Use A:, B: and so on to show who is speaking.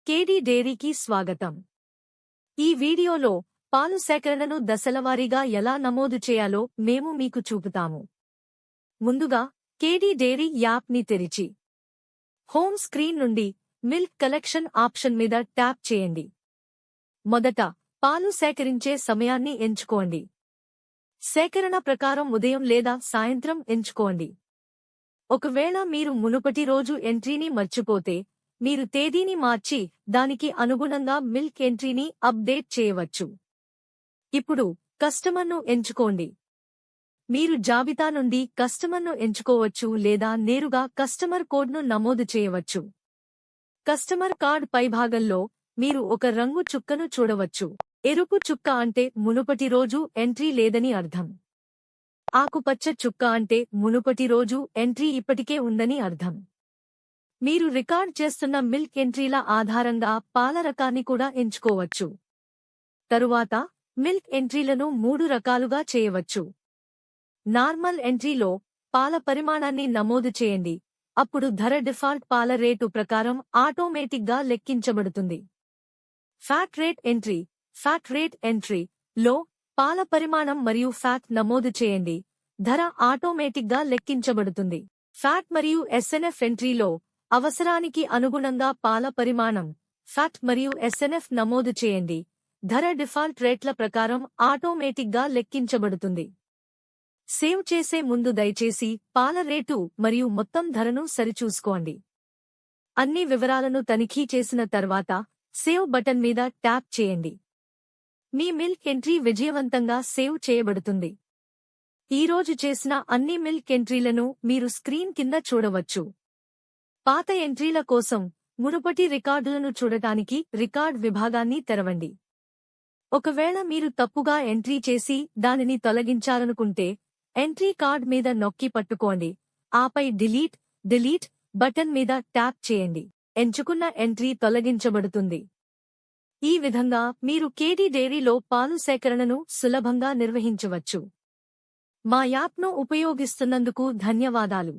A: కేడీ డైరీకి స్వాగతం. ఈ వీడియోలో పాలు సేకరణను దశలవారీగా ఎలా నమోదు చేయాలో మేము మీకు చూపుతాము. ముందుగా కేడీ డైరీ యాప్ని తెరిచి హోమ్ స్క్రీన్ నుండి మిల్క్ కలెక్షన్ ఆప్షన్ మీద ట్యాప్ చేయండి. మొదట పాలు సేకరించే సమయాన్ని ఎంచుకోండి. సేకరణ ప్రకారం ఉదయం లేదా సాయంత్రం ఎంచుకోండి. ఒకవేళ మీరు మునుపటి రోజు ఎంట్రీని మర్చిపోతే మీరు తేదీని మార్చి దానికి అనుగుణంగా మిల్క్ ఎంట్రీని అప్డేట్ చేయవచ్చు. ఇప్పుడు కస్టమర్ను ఎంచుకోండి. మీరు జాబితా నుండి కస్టమర్ను ఎంచుకోవచ్చు లేదా నేరుగా కస్టమర్ కోడ్ను నమోదు చేయవచ్చు. కస్టమర్ కార్డ్ పైభాగంలో మీరు ఒక రంగు చుక్కను చూడవచ్చు. ఎరుపు చుక్క అంటే మునుపటి రోజు ఎంట్రీ లేదని అర్థం. ఆకుపచ్చ చుక్క అంటే మునుపటి రోజు ఎంట్రీ ఇప్పటికే ఉందని అర్థం. మీరు రికార్డ్ చేస్తున్న మిల్క్ ఎంట్రీల ఆధారంగా పాల రకాన్ని కూడా ఎంచుకోవచ్చు. తరువాత మిల్క్ ఎంట్రీలను 3 రకాలుగా చేయవచ్చు. నార్మల్ ఎంట్రీలో పాల పరిమాణాన్ని నమోదు చేయండి. అప్పుడు ధర డిఫాల్ట్ పాల రేటు ప్రకారం ఆటోమేటిక్గా లెక్కించబడుతుంది. ఫ్యాట్ రేట్ ఎంట్రీ లో పాల పరిమాణం మరియు ఫ్యాట్ నమోదు చేయండి. ధర ఆటోమేటిక్గా లెక్కించబడుతుంది. ఫ్యాట్ మరియు ఎస్ఎన్ఎఫ్ ఎంట్రీలో అవసరానికి అనుగుణంగా పాల పరిమాణం, ఫ్యాట్ మరియు ఎస్ఎన్ఎఫ్ నమోదు చేయండి. ధర డిఫాల్ట్ రేట్ల ప్రకారం ఆటోమేటిక్గా లెక్కించబడుతుంది. సేవ్ చేసే ముందు దయచేసి పాల రేటు మరియు మొత్తం ధరను సరిచూసుకోండి. అన్ని వివరాలను తనిఖీ చేసిన తర్వాత సేవ్ బటన్ మీద ట్యాప్ చేయండి. మీ మిల్క్ ఎంట్రీ విజయవంతంగా సేవ్ చేయబడుతుంది. ఈరోజు చేసిన అన్ని మిల్క్ ఎంట్రీలను మీరు స్క్రీన్ కింద చూడవచ్చు. పాత ఎంట్రీల కోసం మునుపటి రికార్డులను చూడటానికి రికార్డ్ విభాగాన్ని తెరవండి. ఒకవేళ మీరు తప్పుగా ఎంట్రీ చేసి దానిని తొలగించాలనుకుంటే ఎంట్రీ కార్డ్ మీద నొక్కి పట్టుకోండి. ఆపై డిలీట్ బటన్ మీద ట్యాప్ చేయండి. ఎంచుకున్న ఎంట్రీ తొలగించబడుతుంది. ఈ విధంగా మీరు కేడీ డైరీలో పాలు సేకరణను సులభంగా నిర్వహించవచ్చు. మా యాప్ను ఉపయోగిస్తున్నందుకు ధన్యవాదాలు.